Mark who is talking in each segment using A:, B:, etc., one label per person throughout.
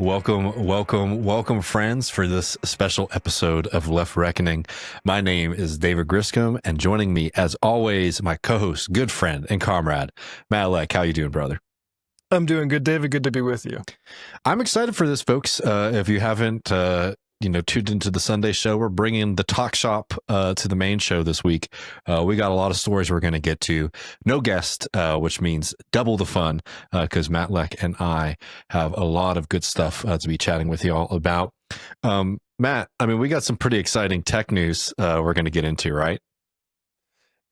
A: Welcome, friends, for this special episode of Left Reckoning. My name is David Griscom, and joining me, as always, my co-host, good friend, and comrade, Matt Leck. How you doing, brother?
B: I'm doing good, David. Good to be with you.
A: I'm excited for this, folks. If you haven't, tuned into the Sunday show, we're bringing the talk shop to the main show this week. We got a lot of stories we're going to get to. No guest, which means double the fun, because Matt Leck and I have a lot of good stuff to be chatting with you all about. Matt, I mean, we got some pretty exciting tech news we're going to get into, right?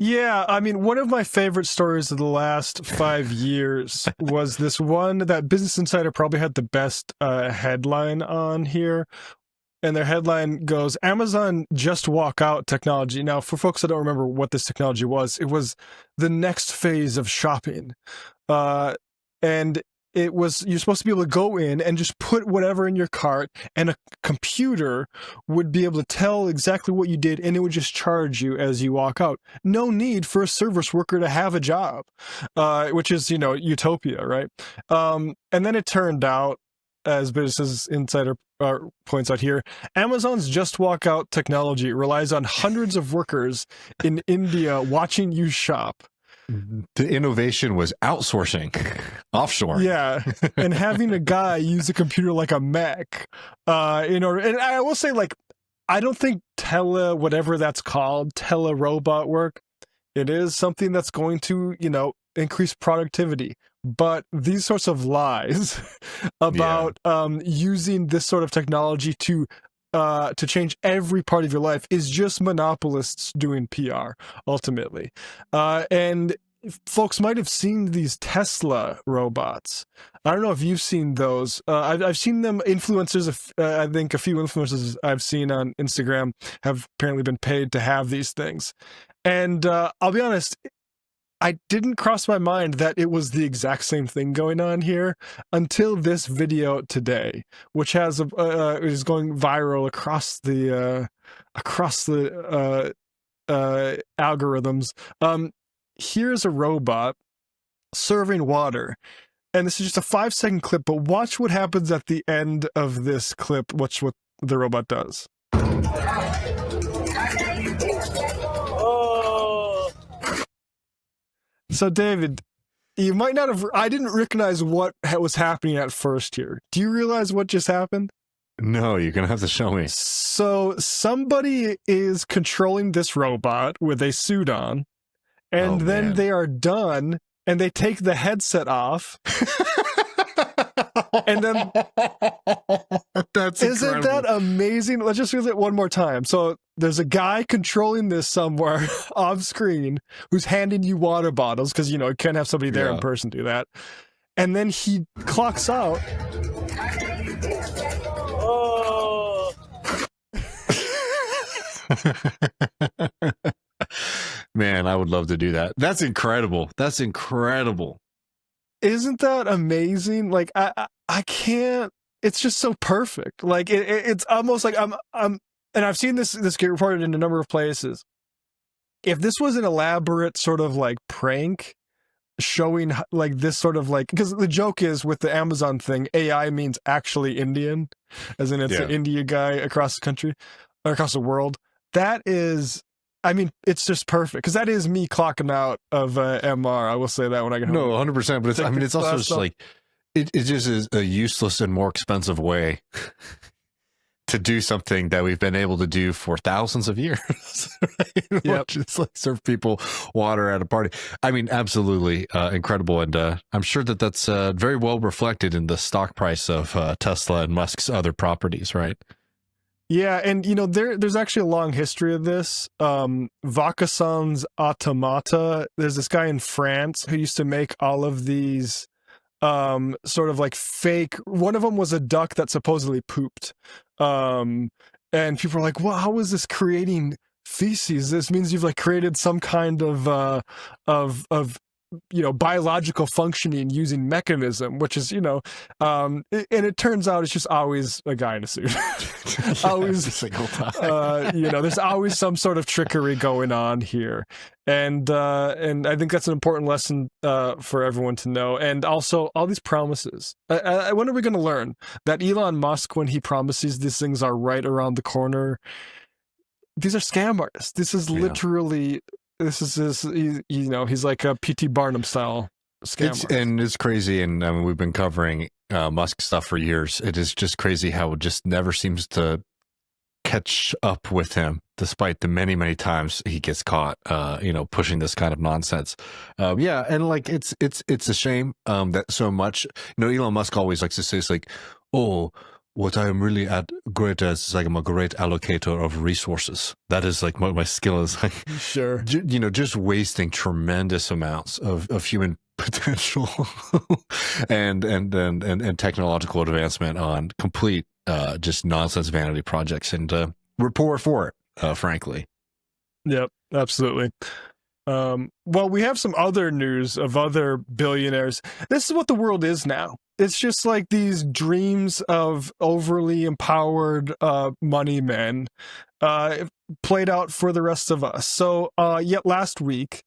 B: Yeah, I mean, one of my favorite stories of the last 5 years was this one that Business Insider probably had the best headline on here. And their headline goes, Amazon just walk out technology. Now, for folks that don't remember what this technology was, it was the next phase of shopping. And it was, you're supposed to be able to go in and just put whatever in your cart, and a computer would be able to tell exactly what you did, and it would just charge you as you walk out. No need for a service worker to have a job, which is, utopia, right? And then it turned out, as Business Insider points out here, Amazon's just walk out technology relies on hundreds of workers in India watching you shop.
A: The innovation was outsourcing, offshore.
B: Yeah, and having a guy use a computer like a Mac in order. And I will say, I don't think whatever that's called, robot work, it is something that's going to, increase productivity. But these sorts of lies about using this sort of technology to change every part of your life is just monopolists doing PR, ultimately. And folks might have seen these Tesla robots. I don't know if you've seen those. I've seen them. Influencers, I think a few influencers I've seen on Instagram have apparently been paid to have these things. And I'll be honest, I didn't cross my mind that it was the exact same thing going on here until this video today, which has is going viral across the algorithms. Here's a robot serving water, and this is just a 5-second clip. But watch what happens at the end of this clip. Watch what the robot does. So, David, you might not have... I didn't recognize what was happening at first here. Do you realize what just happened?
A: No, you're going to have to show me.
B: So, somebody is controlling this robot with a suit on, and then they are done, and they take the headset off. And then...
A: That's
B: Isn't
A: incredible.
B: that amazing? Let's just read it one more time. So there's a guy controlling this somewhere off screen who's handing you water bottles, because, you can't have somebody there in person do that. And then he clocks out. Oh.
A: Man, I would love to do that. That's incredible. That's incredible.
B: Isn't that amazing? I can't... It's just so perfect. It's almost like I'm and I've seen this get reported in a number of places. If this was an elaborate sort of prank showing this sort of because the joke is with the Amazon thing, AI means actually Indian, as in it's an India guy across the country or across the world. That is, I mean, it's just perfect, because that is me clocking out of MR. I will say that when I get home.
A: No, 100%. But it's also just it just is a useless and more expensive way to do something that we've been able to do for thousands of years. Right?
B: Yep.
A: Just serve people water at a party. I mean, absolutely incredible. And I'm sure that's very well reflected in the stock price of Tesla and Musk's other properties, right?
B: Yeah, and there's actually a long history of this. Vacasans Automata, there's this guy in France who used to make all of these sort of fake... One of them was a duck that supposedly pooped. And people are like, well, how is this creating feces? This means you've created some kind of biological functioning using mechanism, which is, and it turns out it's just always a guy in a suit. Always
A: every single time.
B: There's always some sort of trickery going on here. And I think that's an important lesson for everyone to know. And also all these promises. When are we going to learn that Elon Musk, when he promises these things are right around the corner, these are scam artists. This is literally, this is his, he's like a P.T. Barnum style scam artist.
A: And it's crazy. And I mean, we've been covering Musk stuff for years. It is just crazy how it just never seems to catch up with him, despite the many, many times he gets caught, pushing this kind of nonsense. And like it's a shame that so much, Elon Musk always likes to say, it's like, oh, what I am really great at is like I'm a great allocator of resources. That is like what my skill is. Like,
B: sure,
A: just wasting tremendous amounts of human potential and technological advancement on complete just nonsense vanity projects, and we're poor for it, frankly.
B: Yep, absolutely. Well, we have some other news of other billionaires. This is what the world is now. It's just like these dreams of overly empowered money men played out for the rest of us. So yet last week,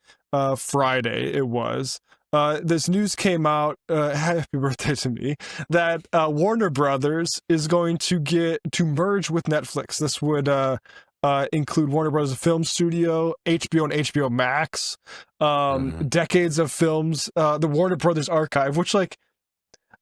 B: Friday it was, this news came out, happy birthday to me, that Warner Brothers is going to merge with Netflix. This would include Warner Brothers Film Studio, HBO and HBO Max, decades of films, the Warner Brothers archive, which, like,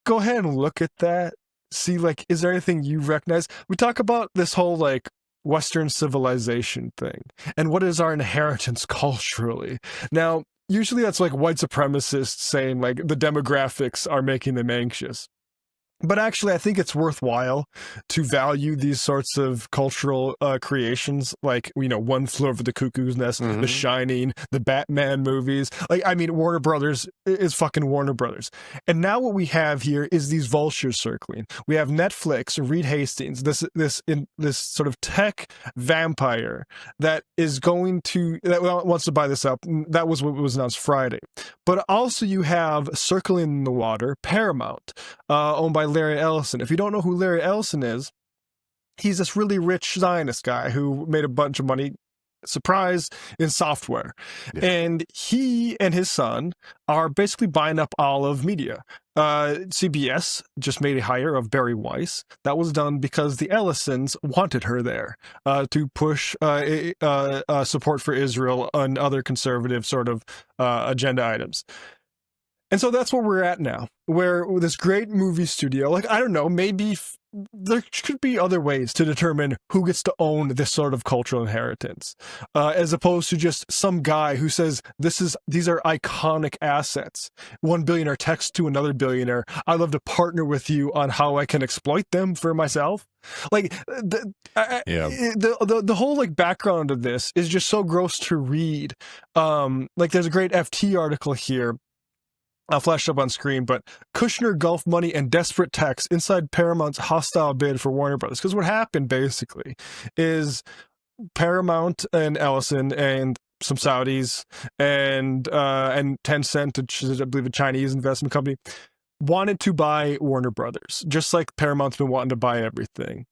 B: go ahead and look at that. See, like, is there anything you recognize? We talk about this whole, like, Western civilization thing and what is our inheritance culturally. Now, usually that's like white supremacists saying like the demographics are making them anxious. But actually, I think it's worthwhile to value these sorts of cultural creations, like, One Flew Over the Cuckoo's Nest, The Shining, the Batman movies. Like, I mean, Warner Brothers is fucking Warner Brothers. And now what we have here is these vultures circling. We have Netflix, Reed Hastings, this sort of tech vampire that wants to buy this up. That was what was announced Friday. But also you have circling in the water, Paramount, owned by Larry Ellison. If you don't know who Larry Ellison is, he's this really rich Zionist guy who made a bunch of money, surprise, in software. Yeah. And he and his son are basically buying up all of media. CBS just made a hire of Barry Weiss. That was done because the Ellisons wanted her there to push support for Israel and other conservative sort of agenda items. And so that's where we're at now, where this great movie studio, like, I don't know, maybe there could be other ways to determine who gets to own this sort of cultural inheritance, as opposed to just some guy who says, these are iconic assets. One billionaire texts to another billionaire, I'd love to partner with you on how I can exploit them for myself. Like, the whole, like, background of this is just so gross to read. Like, there's a great FT article here. I'll flash up on screen, but Kushner, Gulf money, and desperate texts inside Paramount's hostile bid for Warner Brothers. Because what happened, basically, is Paramount and Ellison and some Saudis and Tencent, which is, I believe, a Chinese investment company, wanted to buy Warner Brothers, just like Paramount's been wanting to buy everything.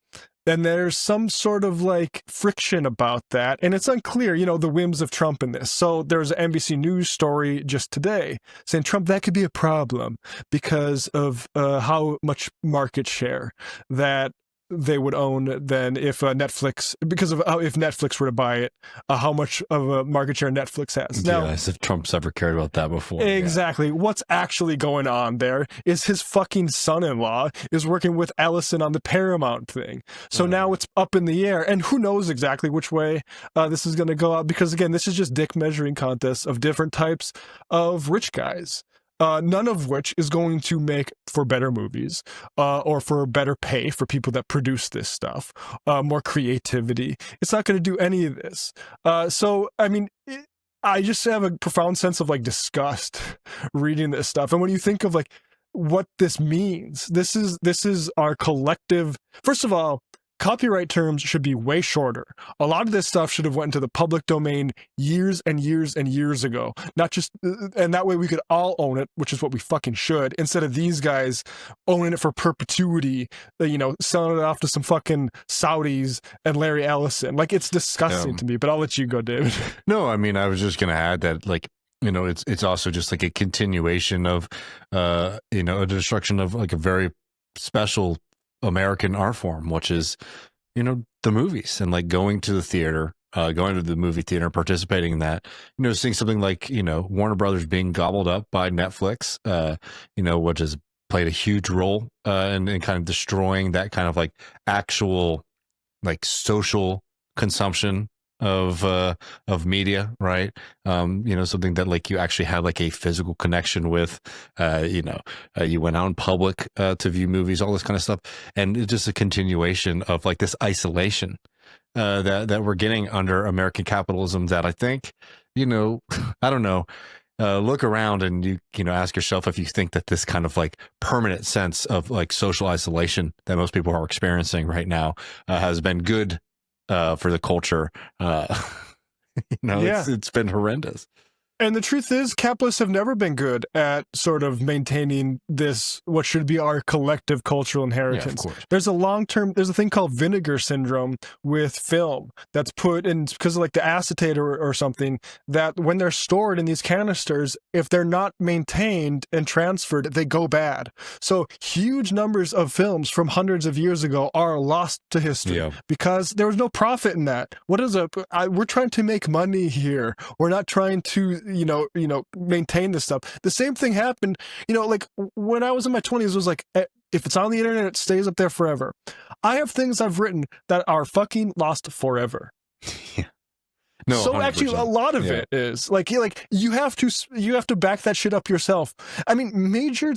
B: And there's some sort of, like, friction about that. And it's unclear, the whims of Trump in this. So there's an NBC News story just today saying, Trump, that could be a problem because of how much market share that they would own then if Netflix, because of if Netflix were to buy it, how much of a market share Netflix has. Now,
A: as if Trump's ever cared about that before.
B: Exactly. Yeah. What's actually going on there is his fucking son-in-law is working with Ellison on the Paramount thing. So now it's up in the air, and who knows exactly which way this is going to go out, because again, this is just dick measuring contests of different types of rich guys. None of which is going to make for better movies or for better pay for people that produce this stuff, more creativity. It's not going to do any of this. So, I mean, I just have a profound sense of, like, disgust reading this stuff. And when you think of, like, what this means, this is our collective. First of all, copyright terms should be way shorter. A lot of this stuff should have went into the public domain years and years and years ago. Not just, and that way we could all own it, which is what we fucking should, instead of these guys owning it for perpetuity, selling it off to some fucking Saudis and Larry Ellison. Like, it's disgusting to me, but I'll let you go, David.
A: No, I mean, I was just going to add that, like, it's also just like a continuation of, a destruction of like a very special American art form, which is, the movies, and like going to the theater, going to the movie theater, participating in that, seeing something like, Warner Brothers being gobbled up by Netflix, which has played a huge role in kind of destroying that kind of like actual like social consumption of media, right? Something that like you actually had like a physical connection with, you went out in public to view movies, all this kind of stuff. And it's just a continuation of like this isolation that we're getting under American capitalism that I think, I don't know, look around and you ask yourself if you think that this kind of like permanent sense of like social isolation that most people are experiencing right now has been good for the culture. It's been horrendous.
B: And the truth is, capitalists have never been good at sort of maintaining this, what should be our collective cultural inheritance.
A: Yeah, of course.
B: There's a thing called vinegar syndrome with film that's put in because of like the acetate or something, that when they're stored in these canisters, if they're not maintained and transferred, they go bad. So huge numbers of films from hundreds of years ago are lost to history because there was no profit in that. We're trying to make money here. We're not trying to maintain this stuff. The same thing happened, like when I was in my 20s, it was like, if it's on the internet, it stays up there forever. I have things I've written that are fucking lost forever.
A: Yeah. No,
B: so
A: 100%.
B: Actually a lot of it is like you have to back that shit up yourself. I mean, major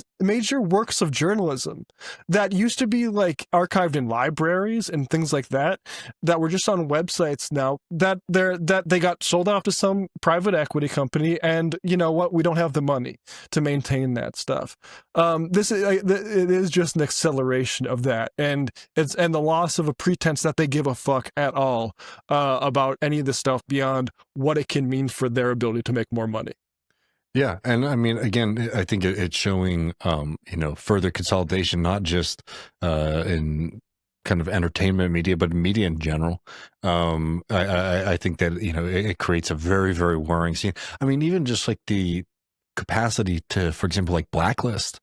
B: works of journalism that used to be like archived in libraries and things like that were just on websites now, that they got sold off to some private equity company, and you know what, we don't have the money to maintain that stuff. It is just an acceleration of that, and the loss of a pretense that they give a fuck at all about any of this stuff beyond what it can mean for their ability to make more money.
A: Yeah. And I mean, again, I think it's showing, further consolidation, not just in kind of entertainment media, but media in general. I think that, it creates a very, very worrying scene. I mean, even just like the capacity to, for example, like blacklist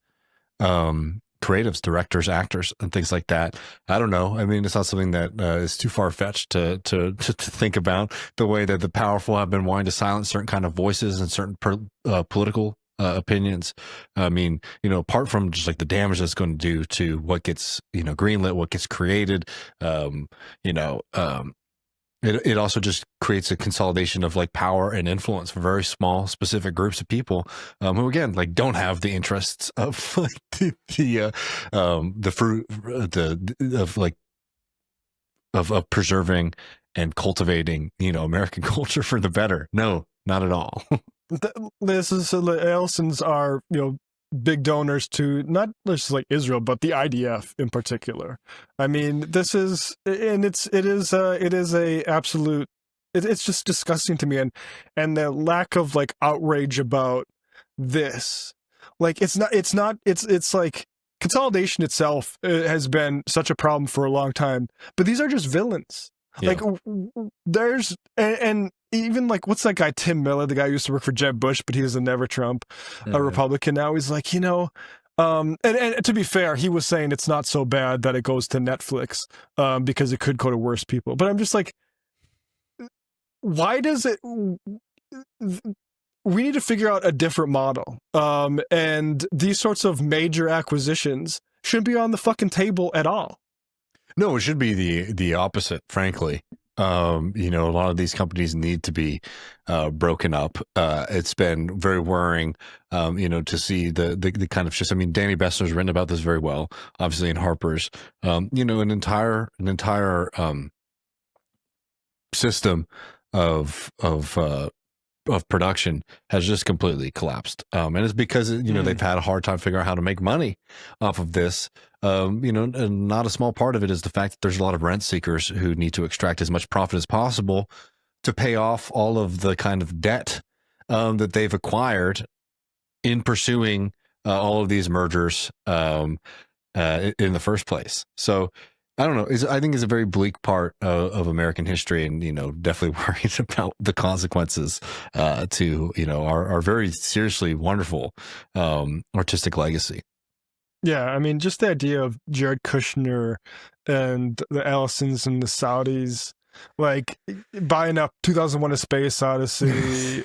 A: creatives, directors, actors, and things like that. I don't know. I mean, it's not something that is too far fetched to think about, the way that the powerful have been wanting to silence certain kind of voices and certain political opinions. I mean, apart from just like the damage that's going to do to what gets, greenlit, what gets created, it also just creates a consolidation of like power and influence for very small, specific groups of people who, again, like don't have the interests of like the fruit of preserving and cultivating, American culture for the better. No, not at all.
B: Ellisons are, big donors to not just like Israel, but the IDF in particular. I mean, it's just disgusting to me, and the lack of like outrage about this. Like it's like consolidation itself has been such a problem for a long time, but these are just villains. Yeah. Like there's and even like, what's that guy, Tim Miller, the guy who used to work for Jeb Bush, but he was a never Trump, a Republican. Now he's like, and to be fair, he was saying it's not so bad that it goes to Netflix because it could go to worse people. But I'm just like, why does it? We need to figure out a different model. And these sorts of major acquisitions shouldn't be on the fucking table at all.
A: No, it should be the opposite, frankly. A lot of these companies need to be broken up. It's been very worrying, to see the kind of shifts. I mean, Danny Bessner's written about this very well, obviously in Harper's. An entire system of of production has just completely collapsed. And it's because, they've had a hard time figuring out how to make money off of this. And not a small part of it is the fact that there's a lot of rent seekers who need to extract as much profit as possible to pay off all of the kind of debt that they've acquired in pursuing all of these mergers in the first place. So I don't know. I think it's a very bleak part of American history, and definitely worried about the consequences to our very seriously wonderful artistic legacy.
B: Yeah, I mean, just the idea of Jared Kushner and the Allisons and the Saudis, like buying up 2001: A Space Odyssey,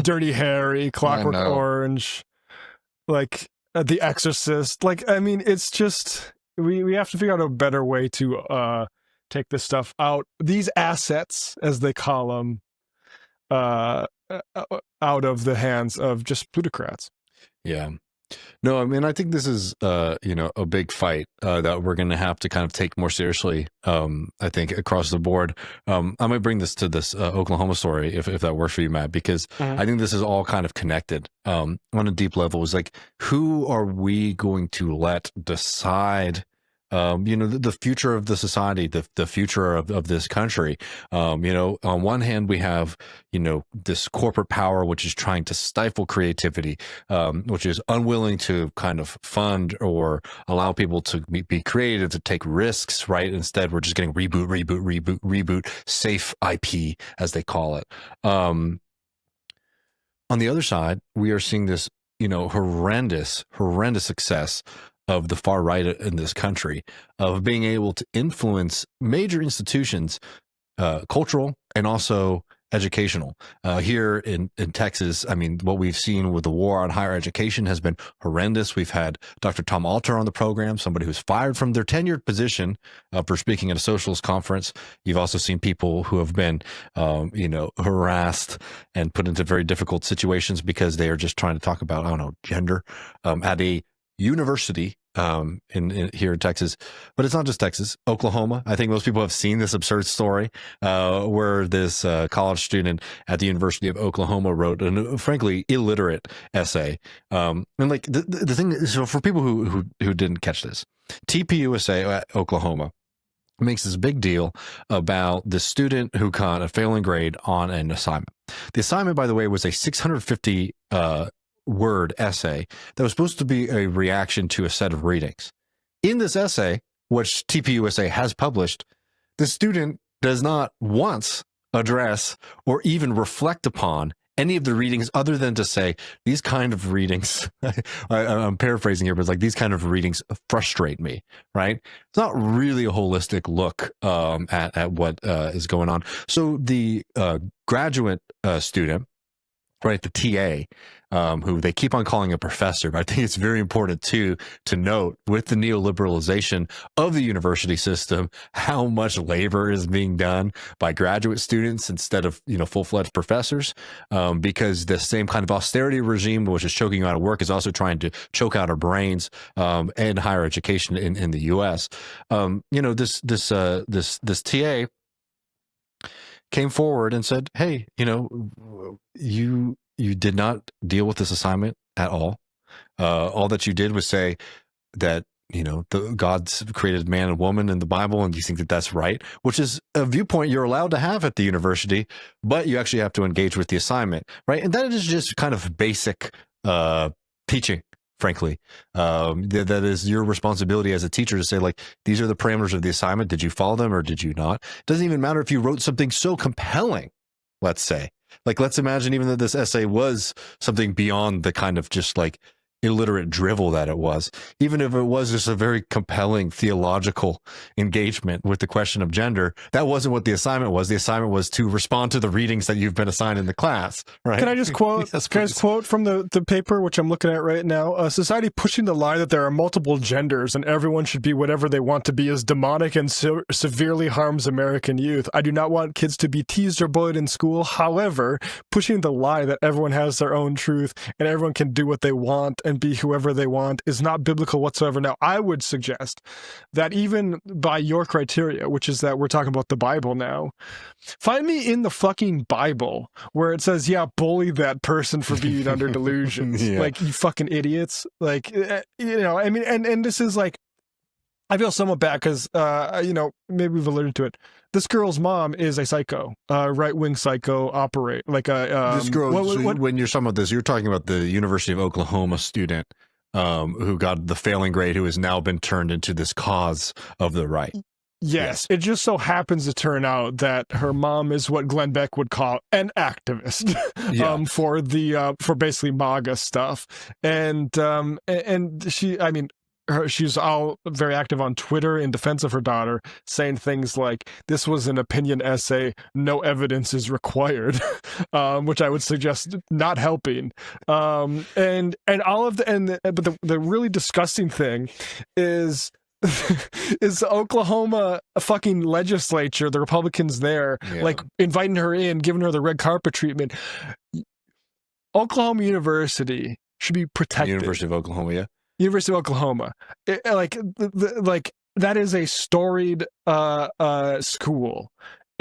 B: Dirty Harry, Clockwork Orange, like The Exorcist. Like, I mean, it's just we have to figure out a better way to take this stuff out, these assets, as they call them, out of the hands of just plutocrats.
A: Yeah. No, I mean, I think this is, a big fight that we're going to have to kind of take more seriously, I think, across the board. I might bring this to this Oklahoma story, if that works for you, Matt, because I think this is all kind of connected on a deep level. It's like, who are we going to let decide the future of the society, the future of this country? On one hand, we have, this corporate power, which is trying to stifle creativity, which is unwilling to kind of fund or allow people to be creative, to take risks, right? Instead, we're just getting reboot, safe IP, as they call it. On the other side, we are seeing this, horrendous success of the far right in this country, of being able to influence major institutions, cultural and also educational. Here in Texas, I mean, what we've seen with the war on higher education has been horrendous. We've had Dr. Tom Alter on the program, somebody who's fired from their tenured position for speaking at a socialist conference. You've also seen people who have been, harassed and put into very difficult situations because they are just trying to talk about, gender at a university in here in Texas. But it's not just Texas. Oklahoma, I think most people have seen this absurd story where this college student at the University of Oklahoma wrote a frankly illiterate essay. And like the thing is, so for people who didn't catch this, TPUSA at Oklahoma makes this big deal about the student who got a failing grade on an assignment. The assignment, by the way, was a 650 word essay that was supposed to be a reaction to a set of readings. In this essay, which TPUSA has published, the student does not once address or even reflect upon any of the readings other than to say, these kind of readings, I'm paraphrasing here, but it's like, these kind of readings frustrate me, right? It's not really a holistic look at what is going on. So the graduate student, right, the TA, who they keep on calling a professor, but I think it's very important to note, with the neoliberalization of the university system, how much labor is being done by graduate students instead of full-fledged professors, because the same kind of austerity regime, which is choking you out of work, is also trying to choke out our brains and higher education in the U.S. This TA came forward and said, hey, you did not deal with this assignment at all. All that you did was say that, God's created man and woman in the Bible, and you think that that's right, which is a viewpoint you're allowed to have at the university, but you actually have to engage with the assignment, right? And that is just kind of basic teaching, frankly. That is your responsibility as a teacher to say, like, these are the parameters of the assignment. Did you follow them or did you not? It doesn't even matter if you wrote something so compelling, let's say. Like, let's imagine even that this essay was something beyond the kind of just like illiterate drivel that it was. Even if it was just a very compelling theological engagement with the question of gender, that wasn't what the assignment was. The assignment was to respond to the readings that you've been assigned in the class, right?
B: Can I just quote?
A: Yes,
B: can I just quote from the paper, which I'm looking at right now? Society pushing the lie that there are multiple genders and everyone should be whatever they want to be is demonic and severely harms American youth. I do not want kids to be teased or bullied in school. However, pushing the lie that everyone has their own truth and everyone can do what they want and be whoever they want is not biblical whatsoever. Now, I would suggest that even by your criteria, which is that we're talking about the Bible now, find me in the fucking Bible where it says, yeah, bully that person for being under delusions.
A: Yeah.
B: Like, you fucking idiots. Like, you know, I mean, and this is like, I feel somewhat bad because, you know, maybe we've alluded to it. This girl's mom is a psycho, right-wing psycho operate. Like
A: this girl, when you're talking about this, you're talking about the University of Oklahoma student who got the failing grade, who has now been turned into this cause of the right.
B: Yes, it just so happens to turn out that her mom is what Glenn Beck would call an activist, for the for basically MAGA stuff, and she, I mean, she's all very active on Twitter in defense of her daughter, saying things like, "This was an opinion essay. No evidence is required," which I would suggest not helping. And all of but the really disgusting thing is. Is the Oklahoma fucking legislature, the Republicans there, like inviting her in, giving her the red carpet treatment. Oklahoma University should be protected.
A: University of Oklahoma, yeah.
B: University of Oklahoma, like that is a storied school,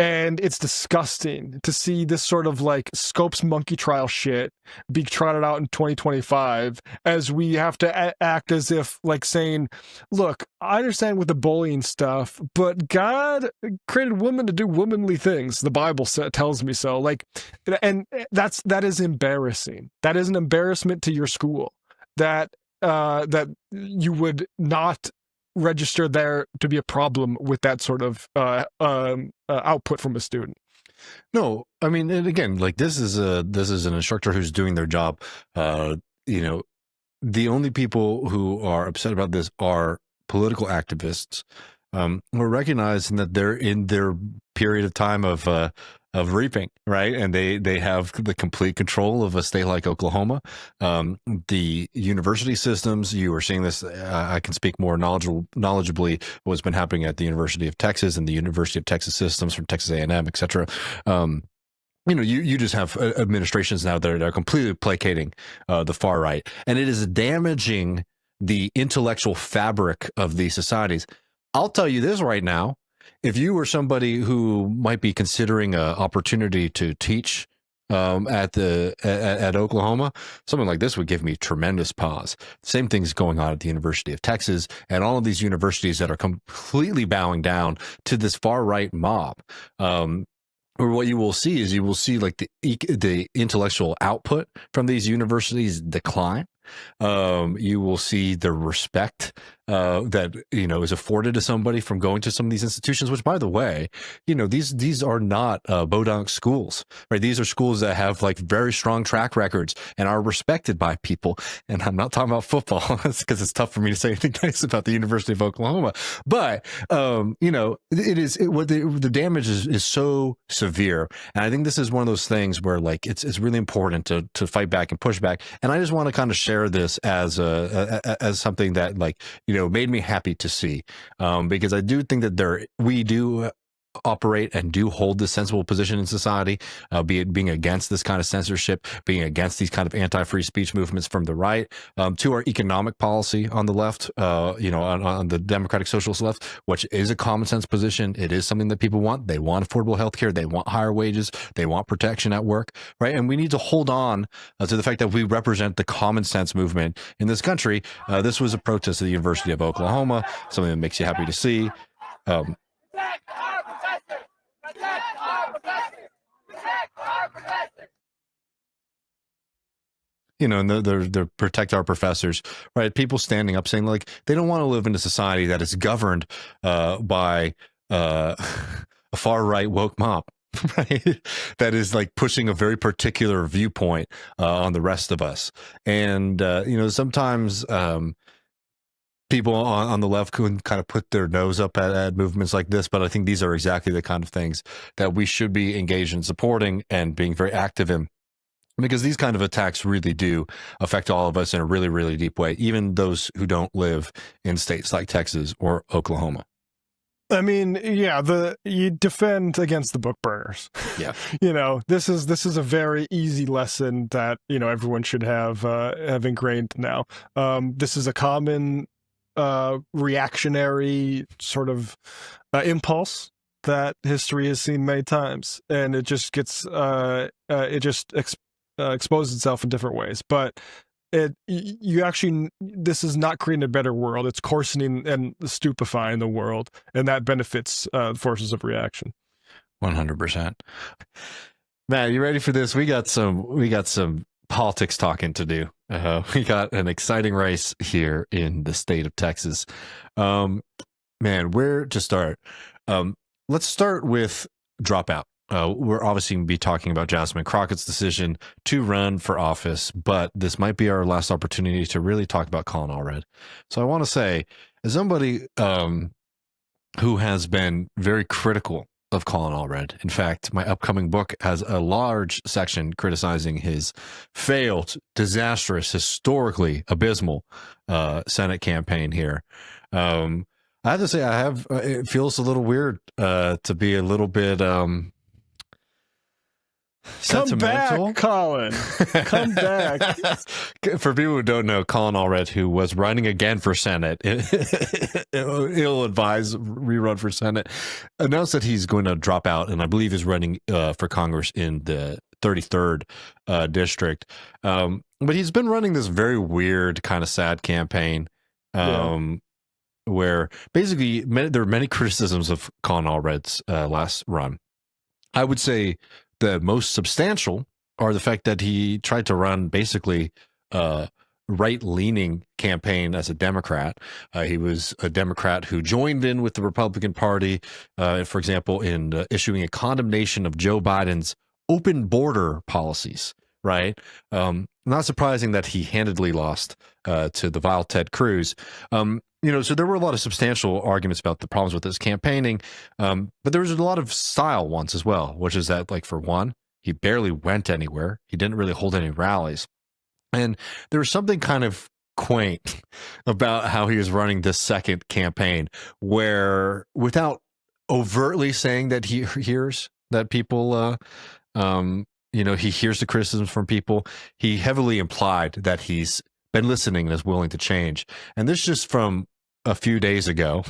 B: and it's disgusting to see this sort of like Scopes monkey trial shit be trotted out in 2025 as we have to act as if like saying, look, I understand with the bullying stuff, but God created women to do womanly things. The Bible tells me so. Like, and that is embarrassing. That is an embarrassment to your school that you would not register there to be a problem with that sort of output from a student.
A: No, I mean, and again, like this is an instructor who's doing their job. You know, the only people who are upset about this are political activists. We're recognizing that they're in their period of time of reaping, right? And they have the complete control of a state like Oklahoma. The university systems, you are seeing this, I can speak more knowledgeably what's been happening at the University of Texas and the University of Texas systems from Texas A&M, et cetera. You know, you just have administrations now that are completely placating the far right, and it is damaging the intellectual fabric of these societies. I'll tell you this right now. If you were somebody who might be considering an opportunity to teach at Oklahoma, something like this would give me tremendous pause. Same thing's going on at the University of Texas and all of these universities that are completely bowing down to this far right mob. Or what you will see is like the intellectual output from these universities decline. You will see the respect that, you know, is afforded to somebody from going to some of these institutions, which, by the way, you know, these are not podunk schools, right? These are schools that have like very strong track records and are respected by people. And I'm not talking about football because it's tough for me to say anything nice about the University of Oklahoma. But, you know, the damage is so severe. And I think this is one of those things where like it's really important to fight back and push back. And I just want to kind of share this as something that, like, you know, made me happy to see, because I do think that we do operate and do hold this sensible position in society, be it being against this kind of censorship, being against these kind of anti-free speech movements from the right, to our economic policy on the left, you know, on the Democratic Socialist left, which is a common sense position. It is something that people want. They want affordable health care. They want higher wages. They want protection at work, right? And we need to hold on to the fact that we represent the common sense movement in this country. This was a protest at the University of Oklahoma, something that makes you happy to see. You know, and they're protect our professors, right? People standing up saying like they don't want to live in a society that is governed by a far right woke mob, right? That is like pushing a very particular viewpoint on the rest of us. And you know, sometimes people on the left can kind of put their nose up at movements like this, but I think these are exactly the kind of things that we should be engaged in supporting and being very active in. Because these kind of attacks really do affect all of us in a really, really deep way, even those who don't live in states like Texas or Oklahoma.
B: I mean, yeah, you defend against the book burners.
A: Yeah.
B: This is a very easy lesson that everyone should have ingrained now. This is a common reactionary sort of impulse that history has seen many times, and it just gets exposes itself in different ways. But this is not creating a better world. It's coarsening and stupefying the world, and that benefits forces of reaction.
A: 100%. Matt, you ready for this? We got some politics talking to do. We got an exciting race here in the state of Texas. Man, where to start? Let's start with dropout. We're obviously going to be talking about Jasmine Crockett's decision to run for office, but this might be our last opportunity to really talk about Colin Allred. So I want to say, as somebody who has been very critical of Colin Allred, in fact, my upcoming book has a large section criticizing his failed, disastrous, historically abysmal Senate campaign here. I have to say, it feels a little weird to be a little bit
B: Come back, Colin. Come back.
A: For people who don't know, Colin Allred, who was running again for Senate, ill-advised rerun for Senate, announced that he's going to drop out, and I believe is running for Congress in the 33rd district. But he's been running this very weird, kind of sad campaign. Where basically there are many criticisms of Colin Allred's last run. I would say the most substantial are the fact that he tried to run basically a right-leaning campaign as a Democrat. He was a Democrat who joined in with the Republican Party, for example, in issuing a condemnation of Joe Biden's open border policies, right? Not surprising that he handedly lost to the vile Ted Cruz. So there were a lot of substantial arguments about the problems with his campaigning, but there was a lot of style ones as well, which is that, like, for one, he barely went anywhere. He didn't really hold any rallies. And there was something kind of quaint about how he was running this second campaign, where without overtly saying that he hears that people, he hears the criticisms from people, he heavily implied that he's been listening and is willing to change. And this just from a few days ago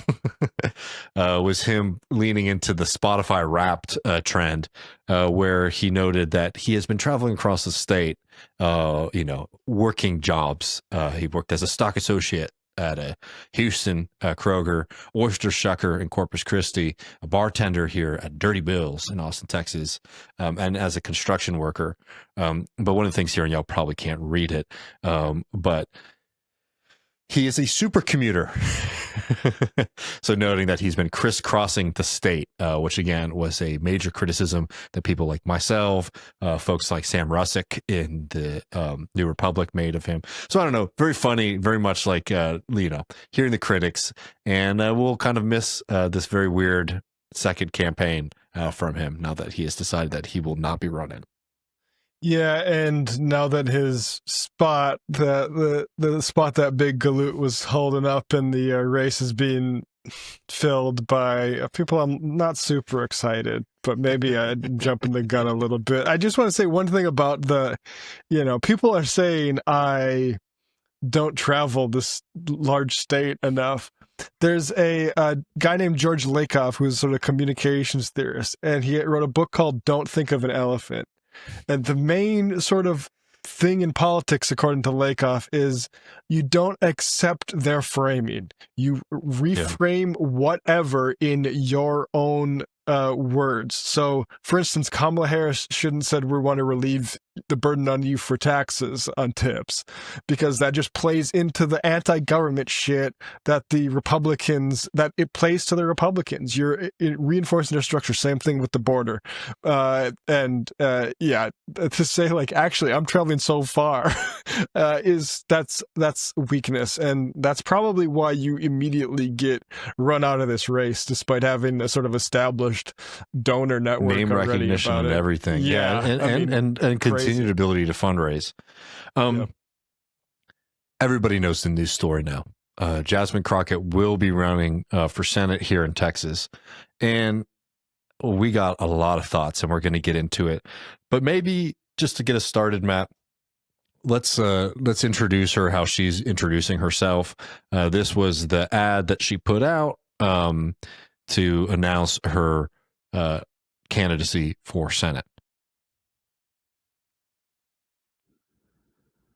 A: was him leaning into the Spotify Wrapped trend, where he noted that he has been traveling across the state, working jobs. He worked as a stock associate at a Houston Kroger, oyster shucker in Corpus Christi, a bartender here at Dirty Bill's in Austin, Texas, and as a construction worker. But one of the things here, and y'all probably can't read it, but he is a super commuter. So noting that he's been crisscrossing the state, which again was a major criticism that people like myself, folks like Sam Russick in the New Republic made of him. So I don't know, very funny, very much like, hearing the critics, and we'll kind of miss this very weird second campaign from him now that he has decided that he will not be running.
B: Yeah, and now that his spot, the spot that Big Galoot was holding up in the race is being filled by people, I'm not super excited, but maybe I'm jumping the gun a little bit. I just want to say one thing about people are saying I don't travel this large state enough. There's a guy named George Lakoff who's sort of a communications theorist, and he wrote a book called Don't Think of an Elephant. And the main sort of thing in politics, according to Lakoff, is you don't accept their framing. You reframe whatever in your own words. So, for instance, Kamala Harris shouldn't said we want to relieve the burden on you for taxes on tips, because that just plays into the anti-government shit that the Republicans, that it plays to the Republicans. You're reinforcing their structure. Same thing with the border. To say like, actually, I'm traveling so far that's weakness. And that's probably why you immediately get run out of this race, despite having a sort of established donor network,
A: name recognition and everything. And continued ability to fundraise. Everybody knows the news story now. Jasmine Crockett will be running for Senate here in Texas. And we got a lot of thoughts, and we're going to get into it. But maybe just to get us started, Matt, let's introduce her how she's introducing herself. This was the ad that she put out to announce her candidacy for Senate.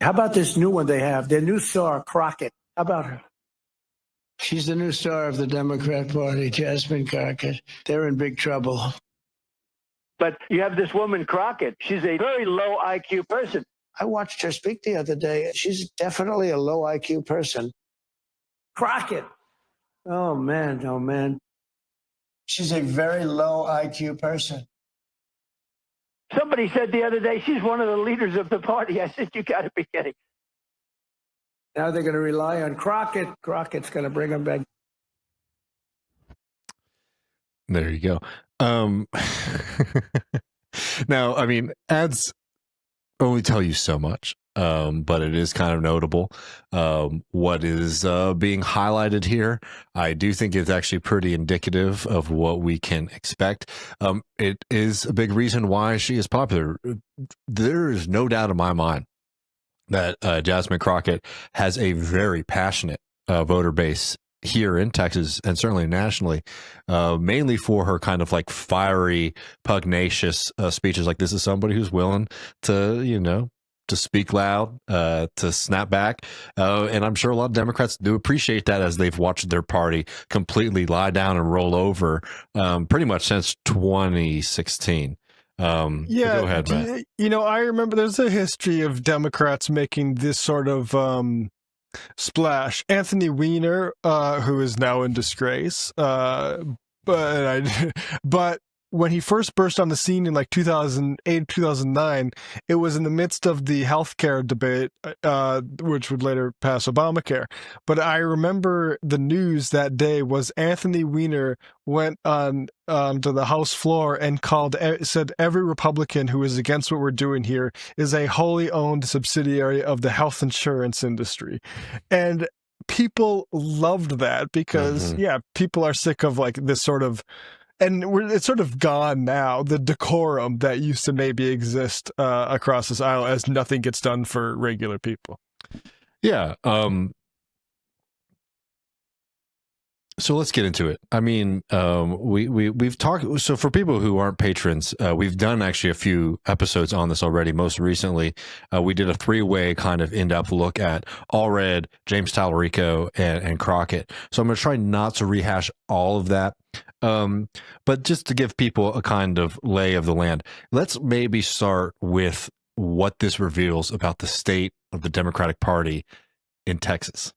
C: How about this new one they have? Their new star, Crockett. How about her?
D: She's the new star of the Democrat Party, Jasmine Crockett. They're in big trouble.
C: But you have this woman, Crockett. She's a very low IQ person.
D: I watched her speak the other day. She's definitely a low IQ person.
C: Crockett. Oh, man. Oh, man.
D: She's a very low IQ person.
C: Somebody said the other day she's one of the leaders of the party. I said, you got to be kidding.
D: Now they're going to rely on Crockett. Crockett's going to bring them back.
A: There you go. Now, I mean, ads only tell you so much, but it is kind of notable what is being highlighted here. I do think it's actually pretty indicative of what we can expect. It is a big reason why she is popular. There is no doubt in my mind that Jasmine Crockett has a very passionate voter base here in Texas and certainly nationally, mainly for her kind of like fiery, pugnacious speeches. Like, this is somebody who's willing to, to speak loud, to snap back. And I'm sure a lot of Democrats do appreciate that, as they've watched their party completely lie down and roll over pretty much since 2016.
B: Yeah,
A: go ahead, Matt.
B: I remember there's a history of Democrats making this sort of splash. Anthony Weiner, who is now in disgrace, but when he first burst on the scene in like 2008, 2009, it was in the midst of the healthcare debate, which would later pass Obamacare. But I remember the news that day was Anthony Weiner went on to the House floor and said every Republican who is against what we're doing here is a wholly owned subsidiary of the health insurance industry. And people loved that because, people are sick of like this sort of, and it's sort of gone now, the decorum that used to maybe exist across this aisle, as nothing gets done for regular people.
A: Yeah. So let's get into it. I mean, we've talked. So for people who aren't patrons, we've done actually a few episodes on this already. Most recently, we did a 3-way kind of in-depth look at Allred, James Talarico, and Crockett. So I'm going to try not to rehash all of that. But just to give people a kind of lay of the land, let's maybe start with what this reveals about the state of the Democratic Party in Texas,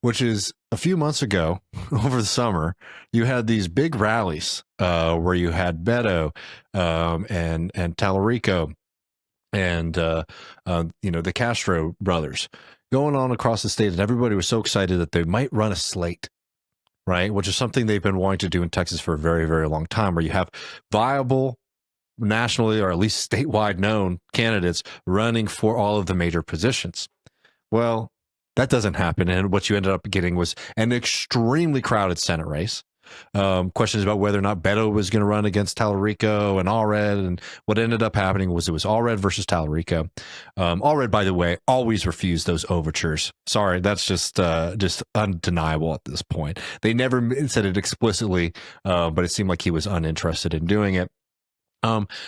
A: which is a few months ago over the summer, you had these big rallies where you had Beto and Talarico and the Castro brothers going on across the state, and everybody was so excited that they might run a slate, right? Which is something they've been wanting to do in Texas for a very, very long time, where you have viable, nationally or at least statewide known candidates running for all of the major positions. Well, that doesn't happen. And what you ended up getting was an extremely crowded Senate race. Questions about whether or not Beto was going to run against Talarico and Allred. And what ended up happening was it was Allred versus Talarico. Allred, by the way, always refused those overtures. Sorry, that's just undeniable at this point. They never said it explicitly, but it seemed like he was uninterested in doing it.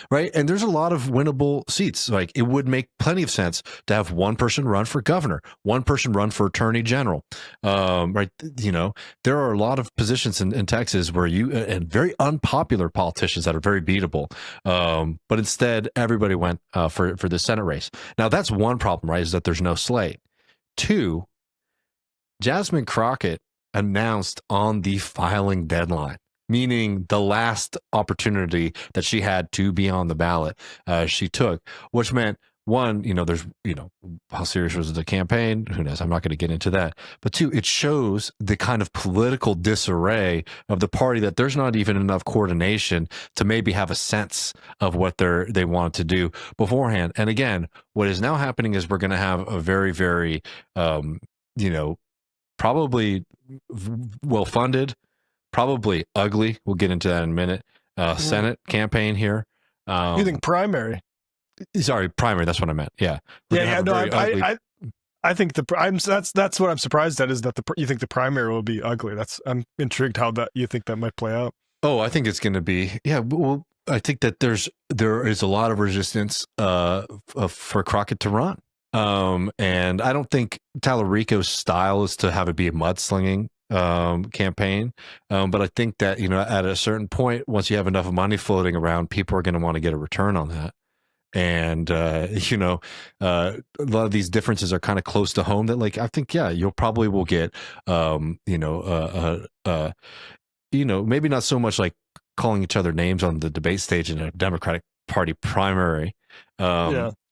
A: Right. And there's a lot of winnable seats. Like, it would make plenty of sense to have one person run for governor, one person run for attorney general. Right. There are a lot of positions in Texas where and very unpopular politicians that are very beatable. But instead, everybody went for the Senate race. Now, that's one problem, right? Is that there's no slate. 2, Jasmine Crockett announced on the filing deadline, meaning the last opportunity that she had to be on the ballot, she took, which meant, one, there's, how serious was the campaign? Who knows? I'm not going to get into that. But 2, it shows the kind of political disarray of the party, that there's not even enough coordination to maybe have a sense of what they want to do beforehand. And again, what is now happening is we're going to have a very, very, probably well funded, probably ugly. We'll get into that in a minute. Senate campaign here.
B: You think primary?
A: Sorry, primary. That's what I meant. Yeah.
B: I think that's what I'm surprised at, is that you think the primary will be ugly. I'm intrigued how that you think that might play out.
A: Oh, I think it's going to be, well, I think that there is a lot of resistance for Crockett to run. And I don't think Talarico's style is to have it be a mudslinging campaign. But I think that, at a certain point, once you have enough money floating around, people are going to want to get a return on that. And, a lot of these differences are kind of close to home that, like, I think, you'll probably will get, maybe not so much like calling each other names on the debate stage in a Democratic Party primary.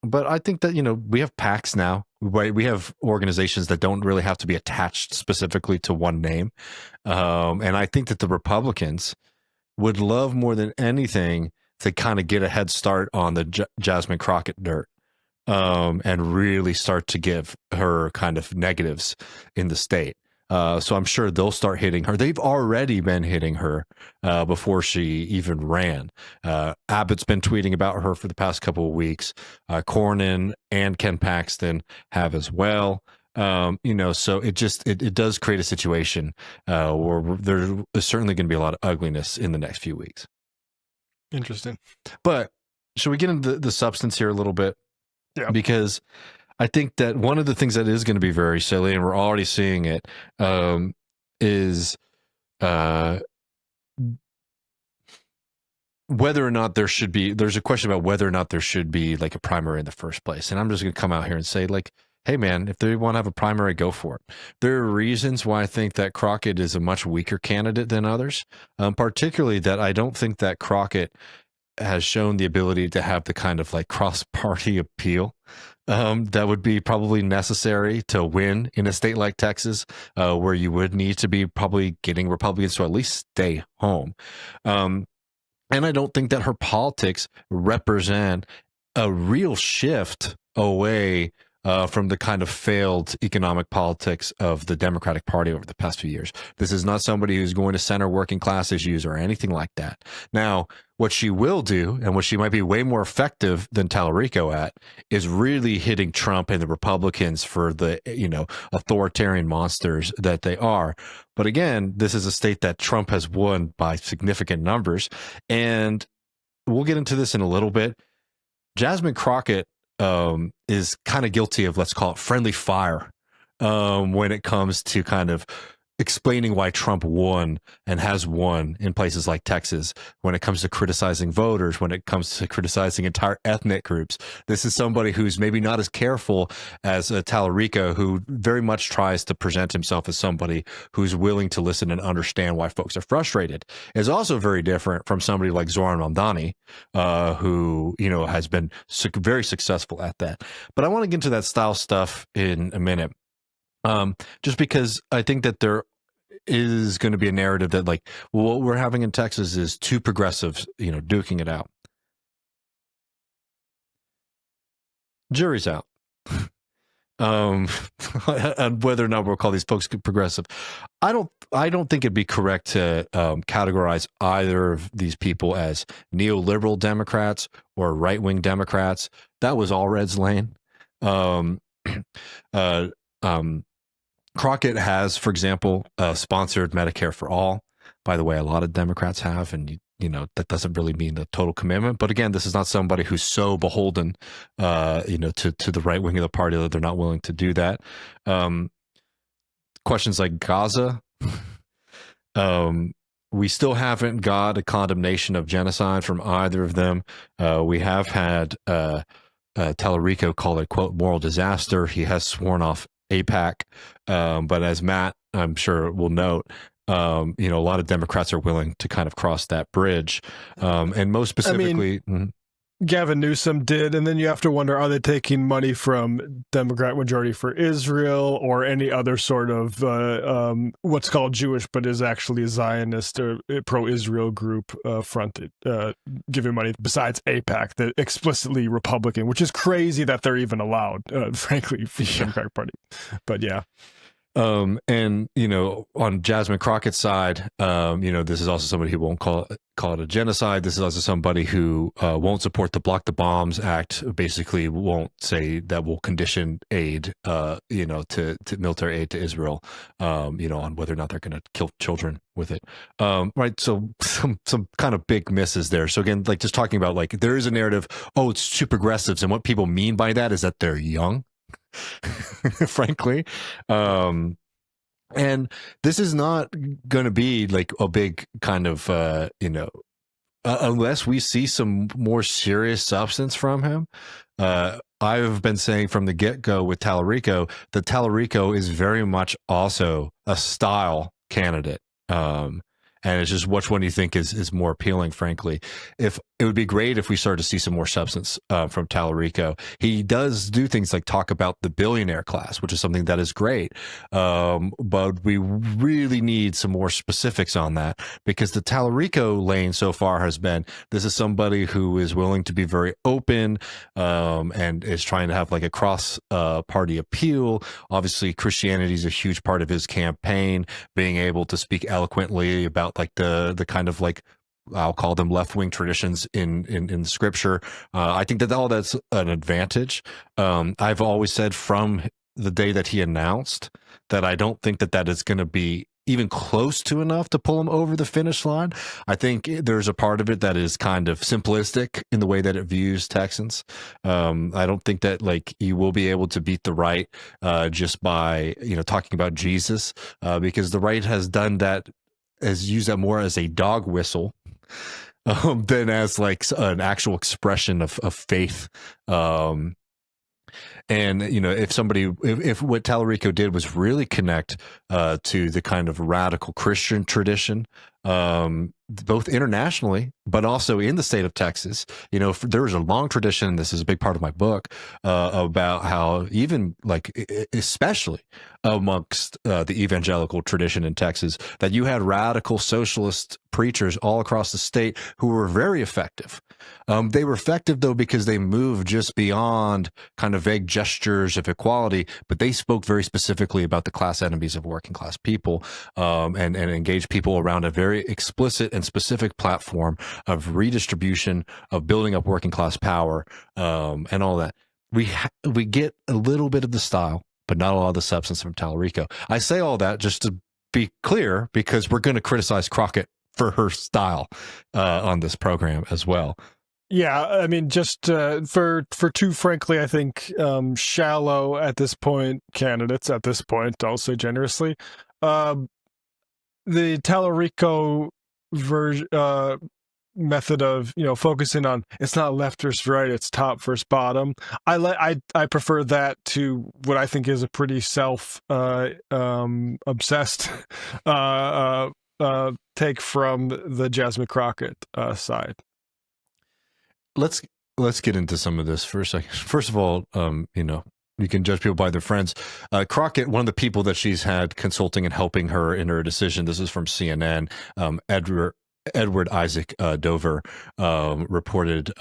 A: But I think that, we have PACs now, right? We have organizations that don't really have to be attached specifically to one name. And I think that the Republicans would love more than anything to kind of get a head start on the Jasmine Crockett dirt, and really start to give her kind of negatives in the state. So I'm sure they'll start hitting her. They've already been hitting her before she even ran. Abbott's been tweeting about her for the past couple of weeks. Cornyn and Ken Paxton have as well. So it does create a situation where there is certainly going to be a lot of ugliness in the next few weeks.
B: Interesting.
A: But should we get into the substance here a little bit?
B: Yeah.
A: Because I think that one of the things that is going to be very silly, and we're already seeing it, is whether or not there's a question about whether or not there should be like a primary in the first place. And I'm just going to come out here and say, like, hey, man, if they want to have a primary, go for it. There are reasons why I think that Crockett is a much weaker candidate than others, particularly that I don't think that Crockett has shown the ability to have the kind of like cross-party appeal that would be probably necessary to win in a state like Texas, where you would need to be probably getting Republicans to at least stay home. And I don't think that her politics represent a real shift away from the kind of failed economic politics of the Democratic Party over the past few years. This is not somebody who's going to center working class issues or anything like that. Now, what she will do, and what she might be way more effective than Talarico at, is really hitting Trump and the Republicans for the, authoritarian monsters that they are. But again, this is a state that Trump has won by significant numbers. And we'll get into this in a little bit. Jasmine Crockett is kind of guilty of, let's call it, friendly fire when it comes to kind of explaining why Trump won and has won in places like Texas, when it comes to criticizing voters, when it comes to criticizing entire ethnic groups. This is somebody who's maybe not as careful as Talarico, who very much tries to present himself as somebody who's willing to listen and understand why folks are frustrated. Is also very different from somebody like Zoran Mamdani, who, has been very successful at that. But I want to get into that style stuff in a minute. Just because I think that there is going to be a narrative that, like, well, what we're having in Texas is two progressives, duking it out. Jury's out. On whether or not we'll call these folks progressive. I don't think it'd be correct to categorize either of these people as neoliberal Democrats or right-wing Democrats. That was Allred's lane. Crockett has, for example, sponsored Medicare for all. By the way, a lot of Democrats have, and that doesn't really mean the total commitment. But again, this is not somebody who's so beholden, to the right wing of the party that they're not willing to do that. Questions like Gaza. We still haven't got a condemnation of genocide from either of them. We have had Talarico call it, quote, moral disaster. He has sworn off AIPAC, but as Matt, I'm sure, will note, a lot of Democrats are willing to kind of cross that bridge, and most specifically,
B: Gavin Newsom did, and then you have to wonder, are they taking money from Democrat Majority for Israel or any other sort of what's called Jewish but is actually a Zionist or pro-Israel group fronted, giving money besides AIPAC, the explicitly Republican, which is crazy that they're even allowed, frankly, for the Democratic Party. But yeah.
A: And on Jasmine Crockett's side, this is also somebody who won't call it a genocide. This is also somebody who won't support the Block the Bombs Act. Basically, won't say that will condition aid, to military aid to Israel, on whether or not they're going to kill children with it. Right. So some kind of big misses there. So again, like just talking about like there is a narrative. Oh, it's too progressives, and what people mean by that is that they're young. Frankly, and this is not going to be like a big kind of unless we see some more serious substance from him. I've been saying from the get-go with Talarico that Talarico is very much also a style candidate. And it's just which one do you think is more appealing, frankly. If it would be great if we started to see some more substance from Talarico. He does do things like talk about the billionaire class, which is something that is great. But we really need some more specifics on that, because the Talarico lane so far has been, this is somebody who is willing to be very open and is trying to have like a cross party appeal. Obviously, Christianity is a huge part of his campaign, being able to speak eloquently about like the kind of like, I'll call them left-wing traditions in scripture. I think that all that's an advantage. I've always said from the day that he announced that I don't think that is going to be even close to enough to pull him over the finish line. I think there's a part of it that is kind of simplistic in the way that it views Texans. I don't think that like you will be able to beat the right just by talking about Jesus, because the right has done that, has used that more as a dog whistle than as like an actual expression of faith. And if what Talarico did was really connect to the kind of radical Christian tradition, both internationally, but also in the state of Texas, there was a long tradition. This is a big part of my book about how even like, especially amongst the evangelical tradition in Texas, that you had radical socialist preachers all across the state who were very effective. They were effective though because they moved just beyond kind of vague gestures of equality, but they spoke very specifically about the class enemies of working class people, and engaged people around a very explicit and specific platform of redistribution, of building up working class power, and all that. We get a little bit of the style, but not a lot of the substance from Talarico. I say all that just to be clear, because we're going to criticize Crockett for her style on this program as well.
B: Yeah, I mean, just for two, frankly, I think shallow at this point candidates at this point, I'll say generously, the Talarico method of focusing on it's not left versus right, it's top versus bottom. I prefer that to what I think is a pretty obsessed take from the Jasmine Crockett side.
A: Let's get into some of this for a second. First of all, you can judge people by their friends. Crockett, one of the people that she's had consulting and helping her in her decision, this is from CNN, Edward Isaac Dover reported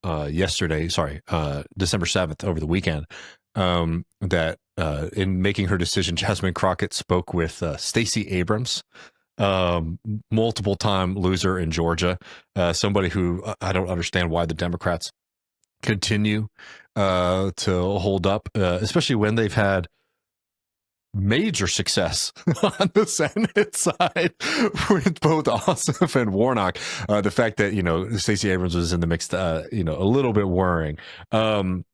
A: yesterday, December 7th, over the weekend, that in making her decision, Jasmine Crockett spoke with Stacey Abrams, multiple time loser in Georgia, somebody who I don't understand why the Democrats continue to hold up, especially when they've had major success on the Senate side with both Ossoff and Warnock. The fact that Stacey Abrams was in the mix, a little bit worrying. But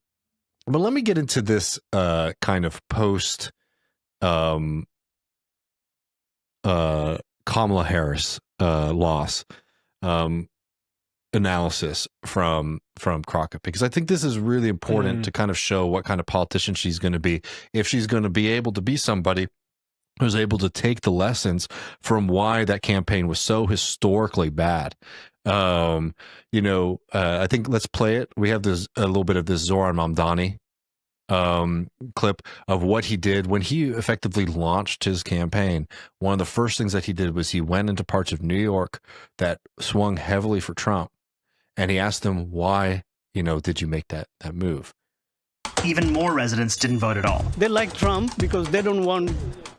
A: let me get into this kind of post Kamala Harris loss analysis from Crockett, because I think this is really important to kind of show what kind of politician she's going to be, if she's going to be able to be somebody who's able to take the lessons from why that campaign was so historically bad. I think let's play it. We have a little bit of this Zoran Mamdani clip of what he did when he effectively launched his campaign. One of the first things that he did was he went into parts of New York that swung heavily for Trump, and he asked them, why did you make that move?
E: Even more residents didn't vote at all.
F: They like Trump because they don't want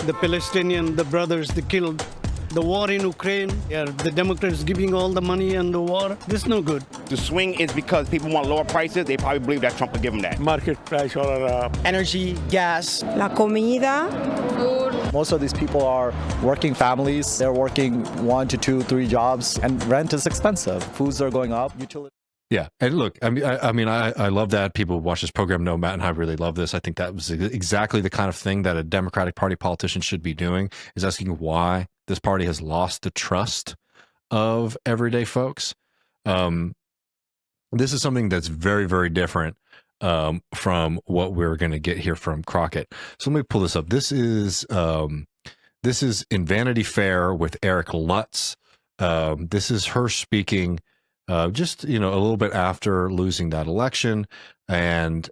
E: the Palestinian, the brothers, they killed. The war in Ukraine, the Democrats giving all the money and the war. This is no good.
F: The swing is because people want lower prices. They probably believe that Trump will give them that.
G: Market price or
H: energy, gas,
I: la comida,
J: food. Most of these people are working families. They're working 1 to 2, 3 jobs, and rent is expensive. Foods are going up. Utilities.
A: Yeah, and look, I love that people watch this program know Matt and I really love this. I think that was exactly the kind of thing that a Democratic Party politician should be doing, is asking why this party has lost the trust of everyday folks. This is something that's very, very different from what we're going to get here from Crockett. So let me pull this up. This is in Vanity Fair with Eric Lutz. This is her speaking just, a little bit after losing that election. And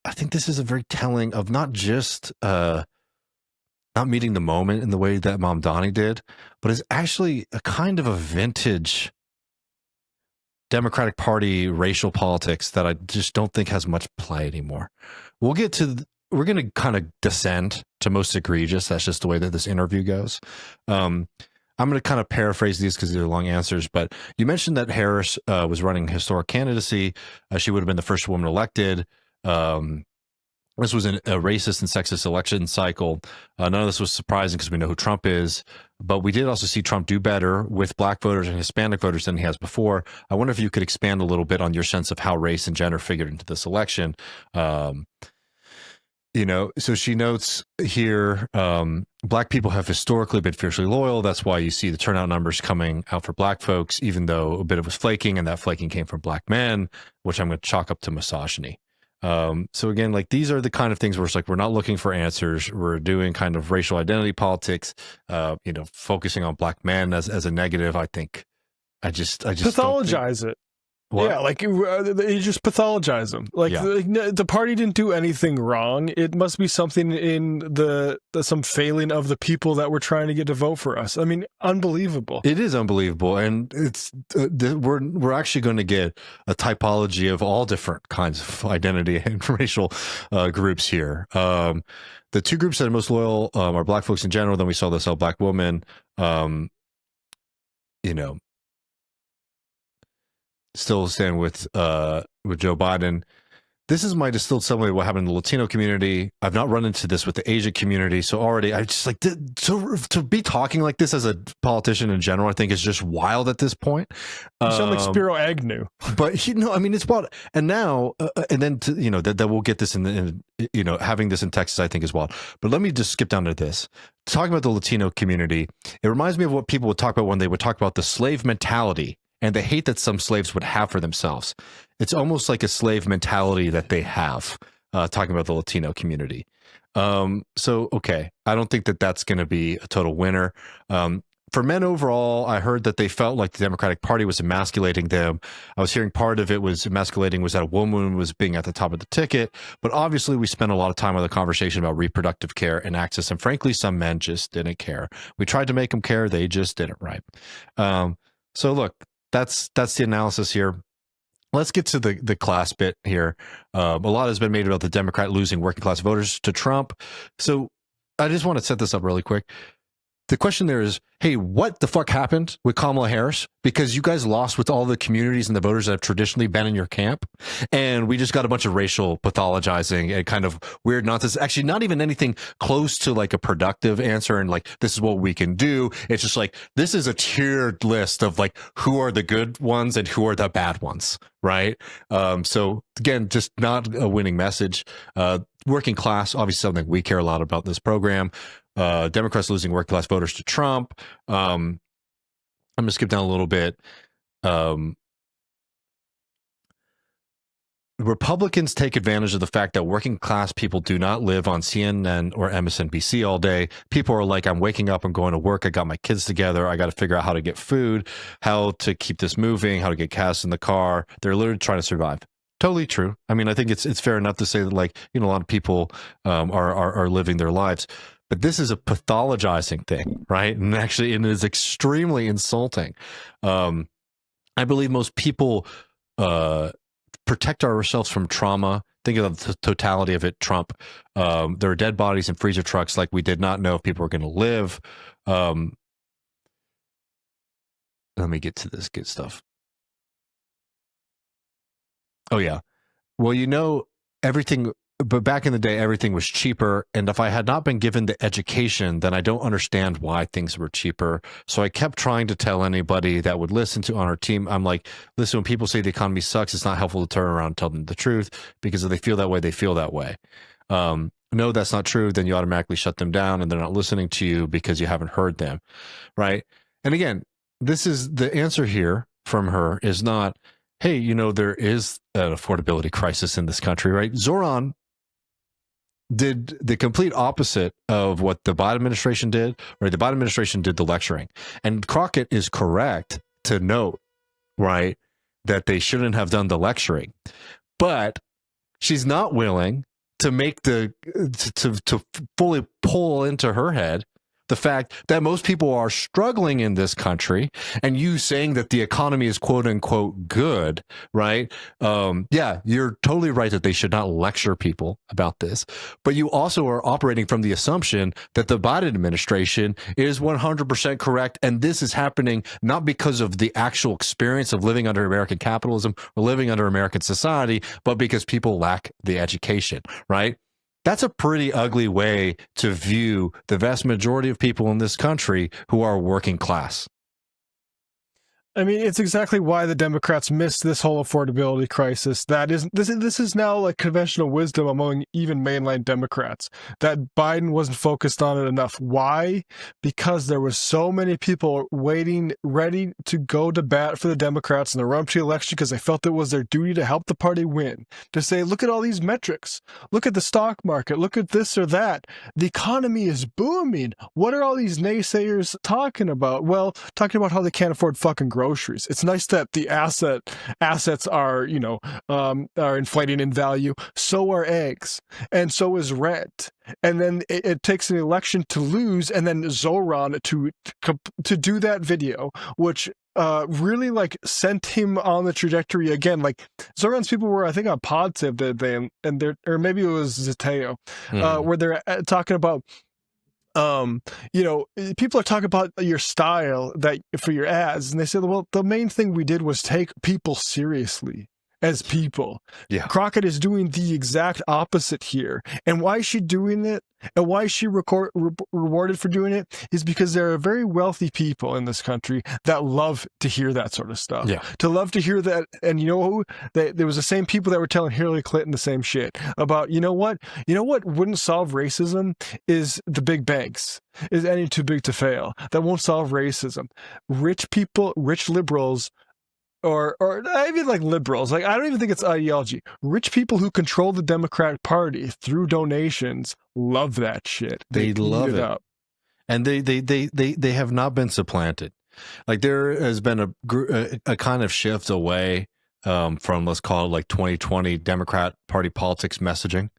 A: I think this is a very telling of not just not meeting the moment in the way that Mamdani did, but is actually a kind of a vintage Democratic Party racial politics that I just don't think has much play anymore. We're going to kind of descend to most egregious. That's just the way that this interview goes. I'm going to kind of paraphrase these because they're long answers, but you mentioned that Harris was running historic candidacy. She would have been the first woman elected. This was a racist and sexist election cycle. None of this was surprising because we know who Trump is, but we did also see Trump do better with black voters and Hispanic voters than he has before. I wonder if you could expand a little bit on your sense of how race and gender figured into this election. So she notes here, black people have historically been fiercely loyal. That's why you see the turnout numbers coming out for black folks, even though a bit of it was flaking, and that flaking came from black men, which I'm going to chalk up to misogyny. So again, like, these are the kind of things where it's like, we're not looking for answers. We're doing kind of racial identity politics, focusing on black men as a negative. I think I just
B: pathologize it.
A: What?
B: Yeah, like you just pathologize them. Like, the party didn't do anything wrong. It must be something in some failing of the people that were trying to get to vote for us. I mean, unbelievable.
A: It is unbelievable, and it's we're actually going to get a typology of all different kinds of identity and racial groups here. The two groups that are most loyal are black folks in general. Then we saw this black woman. Still stand with Joe Biden. This is my distilled summary of what happened in the Latino community. I've not run into this with the Asian community, so already I just like to be talking like this as a politician in general. I think is just wild at this point.
B: You sound like Spiro Agnew,
A: but it's wild. And now, and then that we'll get this in having this in Texas, I think is wild. But let me just skip down to this. Talking about the Latino community, it reminds me of what people would talk about when they would talk about the slave mentality and the hate that some slaves would have for themselves. It's almost like a slave mentality that they have, talking about the Latino community. Okay, I don't think that that's going to be a total winner. For men overall, I heard that they felt like the Democratic Party was emasculating them. I was hearing part of it was emasculating was that a woman was being at the top of the ticket. But obviously, we spent a lot of time on the conversation about reproductive care and access. And frankly, some men just didn't care. We tried to make them care. They just didn't, right? So look, that's the analysis here. Let's get to the class bit here. A lot has been made about the Democrat losing working class voters to Trump. So I just want to set this up really quick. The question there is, hey, what the fuck happened with Kamala Harris? Because you guys lost with all the communities and the voters that have traditionally been in your camp. And we just got a bunch of racial pathologizing and kind of weird nonsense. Actually, not even anything close to like a productive answer and like, this is what we can do. It's just like, this is a tiered list of like, who are the good ones and who are the bad ones, right? So again, just not a winning message. Working class, obviously something we care a lot about in this program. Democrats losing working class voters to Trump. I'm going to skip down a little bit. Republicans take advantage of the fact that working class people do not live on CNN or MSNBC all day. People are like, I'm waking up, I'm going to work, I got my kids together, I got to figure out how to get food, how to keep this moving, how to get gas in the car. They're literally trying to survive. Totally true. I mean, I think it's fair enough to say that, like, a lot of people are living their lives. But this is a pathologizing thing, right? And actually, it is extremely insulting. I believe most people protect ourselves from trauma Think of the totality of it, Trump. There are dead bodies in freezer trucks like we did not know if people were going to live. Let me get to this good stuff. Oh, yeah. Well, everything, but back in the day, everything was cheaper. And if I had not been given the education, then I don't understand why things were cheaper. So I kept trying to tell anybody that would listen to on our team, I'm like, listen, when people say the economy sucks, it's not helpful to turn around and tell them the truth, because if they feel that way, they feel that way. No, that's not true. Then you automatically shut them down and they're not listening to you because you haven't heard them. Right. And again, this is the answer here from her is not, hey, there is an affordability crisis in this country, right? Zoran did the complete opposite of what the Biden administration did, right? The Biden administration did the lecturing. And Crockett is correct to note, right, that they shouldn't have done the lecturing. But she's not willing to make to fully pull into her head the fact that most people are struggling in this country, and you saying that the economy is quote unquote good, right? Yeah, you're totally right that they should not lecture people about this, but you also are operating from the assumption that the Biden administration is 100% correct. And this is happening not because of the actual experience of living under American capitalism or living under American society, but because people lack the education, right? That's a pretty ugly way to view the vast majority of people in this country who are working class.
B: I mean, it's exactly why the Democrats missed this whole affordability crisis. This is now like conventional wisdom among even mainline Democrats, that Biden wasn't focused on it enough. Why? Because there was so many people waiting, ready to go to bat for the Democrats in the run-up to the election because they felt it was their duty to help the party win. To say, look at all these metrics. Look at the stock market. Look at this or that. The economy is booming. What are all these naysayers talking about? Well, talking about how they can't afford fucking groceries. It's nice that the assets are, are inflating in value. So are eggs, and so is rent. And then it takes an election to lose, and then Zoran to do that video, which really like sent him on the trajectory again. Like Zoran's people were, I think, on Podsiv that day, and or maybe it was Zateo, where they're talking about. People are talking about your style that for your ads, and they said, well, the main thing we did was take people seriously as people. Yeah. Crockett is doing the exact opposite here. And why is she doing it? And why is she rewarded for doing it? Is because there are very wealthy people in this country that love to hear that sort of stuff. Yeah. To love to hear that. And there was the same people that were telling Hillary Clinton the same shit about, you know what wouldn't solve racism is the big banks. Is any too big to fail. That won't solve racism. Rich people, rich liberals, or I mean like liberals, like I don't even think it's ideology. Rich people who control the Democratic Party through donations love that shit.
A: They love it up. And they have not been supplanted. Like there has been a kind of shift away from, let's call it like 2020 Democrat Party politics messaging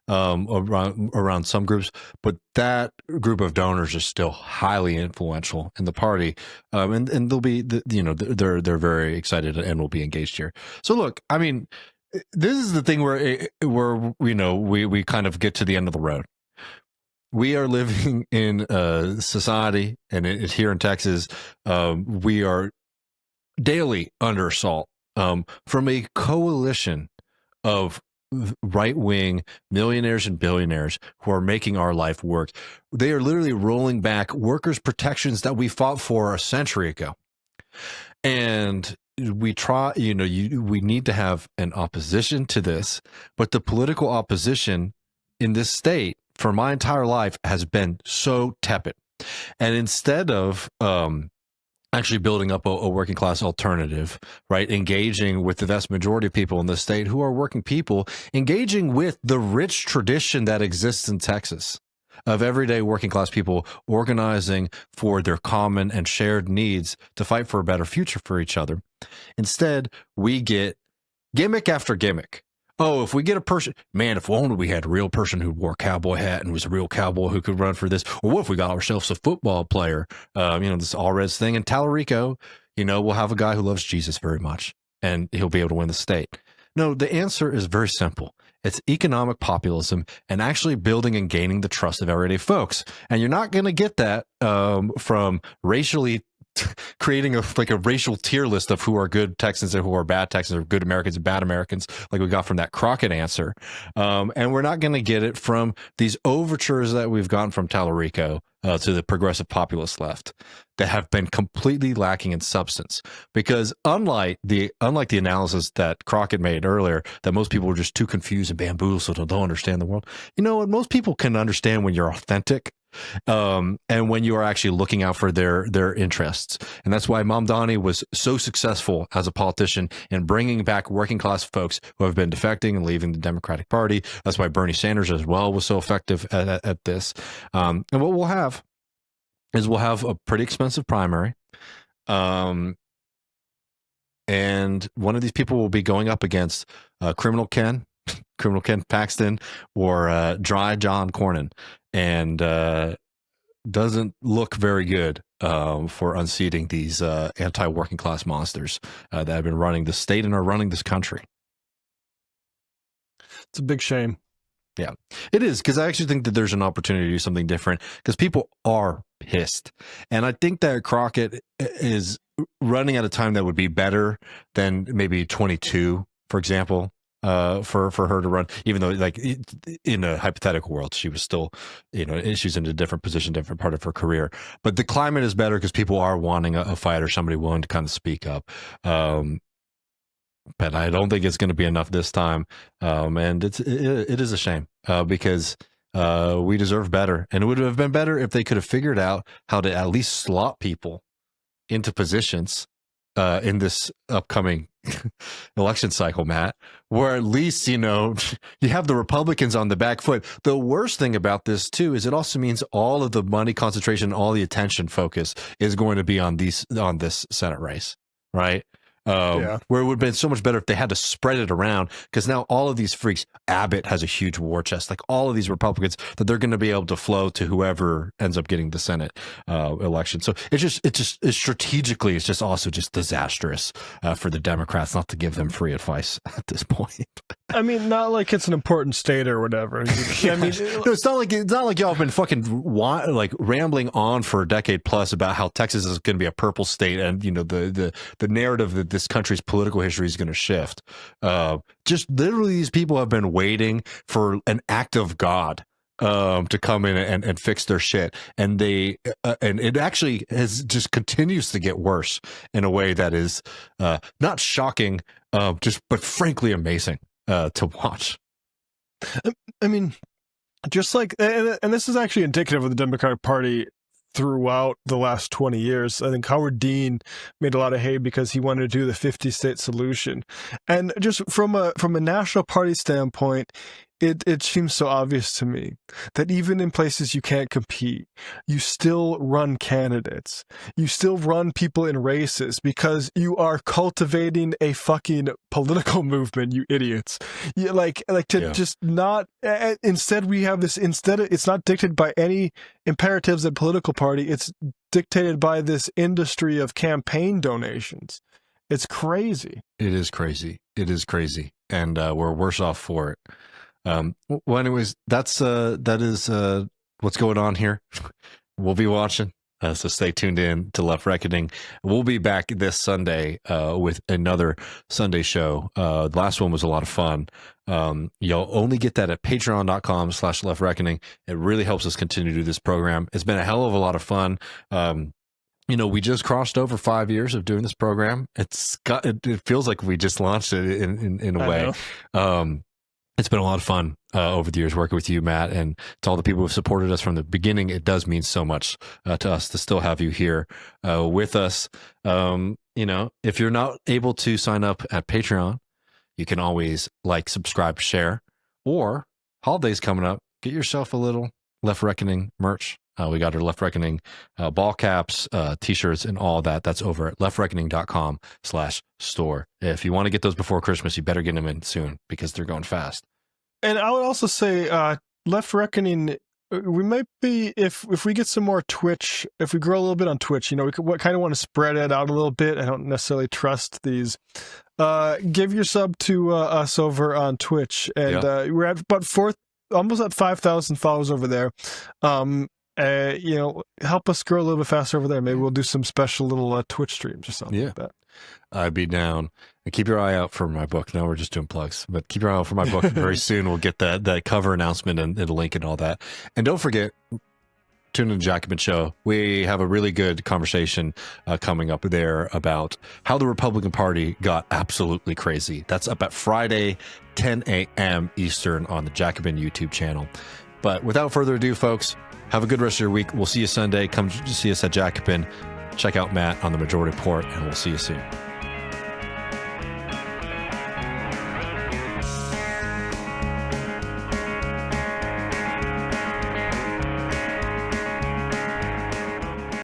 A: around some groups, but that group of donors is still highly influential in the party, and they'll be, they're very excited and will be engaged here. So look, I mean, this is the thing where we kind of get to the end of the road. We are living in a society, and here in Texas, we are daily under assault from a coalition of right-wing millionaires and billionaires who are making our life work. They are literally rolling back workers' protections that we fought for a century ago. And we try, we need to have an opposition to this, but the political opposition in this state for my entire life has been so tepid. And instead of actually building up a working class alternative, right? Engaging with the vast majority of people in the state who are working people, engaging with the rich tradition that exists in Texas of everyday working class people organizing for their common and shared needs to fight for a better future for each other. Instead, we get gimmick after gimmick. Oh, if we get a person, man, if only we had a real person who wore a cowboy hat and was a real cowboy who could run for this. Or what if we got ourselves a football player, this Allred's thing. And Talarico, we'll have a guy who loves Jesus very much and he'll be able to win the state. No, the answer is very simple. It's economic populism and actually building and gaining the trust of everyday folks. And you're not going to get that from racially creating a racial tier list of who are good Texans and who are bad Texans, or good Americans and bad Americans, like we got from that Crockett answer. And we're not going to get it from these overtures that we've gotten from Talarico to the progressive populist left that have been completely lacking in substance. Because unlike the analysis that Crockett made earlier, that most people were just too confused and bamboozled and don't understand the world. You know what? Most people can understand when you're authentic. And when you are actually looking out for their interests. And that's why Mamdani was so successful as a politician in bringing back working class folks who have been defecting and leaving the Democratic Party. That's why Bernie Sanders as well was so effective at this. And what we'll have is a pretty expensive primary. And one of these people will be going up against Criminal Ken Paxton, or Dry John Cornyn. And doesn't look very good for unseating these anti-working class monsters that have been running the state and are running this country.
B: It's a big shame.
A: Yeah, it is, because I actually think that there's an opportunity to do something different, because people are pissed. And I think that Crockett is running at a time that would be better than maybe 22, for example. For her to run, even though, like, in a hypothetical world, she was still, she's in a different position, different part of her career. But the climate is better because people are wanting a fight or somebody willing to kind of speak up. But I don't think it's going to be enough this time. And it is a shame because we deserve better. And it would have been better if they could have figured out how to at least slot people into positions in this upcoming election cycle, Matt, where at least, you have the Republicans on the back foot. The worst thing about this, too, is it also means all of the money concentration, all the attention focus is going to be on this Senate race, right? Where it would have been so much better if they had to spread it around, because now all of these freaks, Abbott has a huge war chest, like all of these Republicans, that they're going to be able to flow to whoever ends up getting the Senate election. So it's strategically, it's just also just disastrous for the Democrats not to give them free advice at this point.
B: I mean, not like it's an important state or whatever. I mean,
A: no, it's not like y'all have been fucking rambling on for a decade plus about how Texas is going to be a purple state, and the narrative that this country's political history is going to shift. Just literally, these people have been waiting for an act of God to come in and fix their shit, and and it actually just continues to get worse in a way that is not shocking, but frankly amazing to watch.
B: I mean, just like, and this is actually indicative of the Democratic Party throughout the last 20 years. I think Howard Dean made a lot of hay because he wanted to do the 50-state solution. And just from a national party standpoint, it seems so obvious to me that even in places you can't compete, you still run candidates. You still run people in races because you are cultivating a fucking political movement, you idiots. Just not, instead we have this, it's not dictated by any imperatives of political party. It's dictated by this industry of campaign donations. It's crazy.
A: It is crazy. And we're worse off for it. Well, anyways, that is what's going on here. We'll be watching, so stay tuned in to Left Reckoning. We'll be back this Sunday with another Sunday show. The last one was a lot of fun. You'll only get that at patreon.com/Left Reckoning. It really helps us continue to do this program. It's been a hell of a lot of fun. We just crossed over 5 years of doing this program. It feels like we just launched it in a way. It's been a lot of fun over the years working with you, Matt, and to all the people who have supported us from the beginning. It does mean so much to us to still have you here with us. If you're not able to sign up at Patreon, you can always subscribe, share, or holidays coming up, get yourself a little Left Reckoning merch. We got our Left Reckoning ball caps, t-shirts, and all that. That's over at leftreckoning.com/store. If you want to get those before Christmas, you better get them in soon because they're going fast.
B: And I would also say Left Reckoning, we might be, if we get some more Twitch, if we grow a little bit on Twitch, we kind of want to spread it out a little bit. I don't necessarily trust these give your sub to us over on Twitch, and we're at about almost at 5,000 followers over there. Help us grow a little bit faster over there. Maybe we'll do some special little Twitch streams or something like that.
A: I'd be down. And keep your eye out for my book. Now we're just doing plugs, but keep your eye out for my book. Very soon we'll get that cover announcement and the link and all that. And don't forget, tune in to Jacobin Show. We have a really good conversation coming up there about how the Republican Party got absolutely crazy. That's up at Friday, 10 a.m. Eastern on the Jacobin YouTube channel. But without further ado, folks, have a good rest of your week. We'll see you Sunday. Come to see us at Jacobin. Check out Matt on the Majority Report, and we'll see you soon.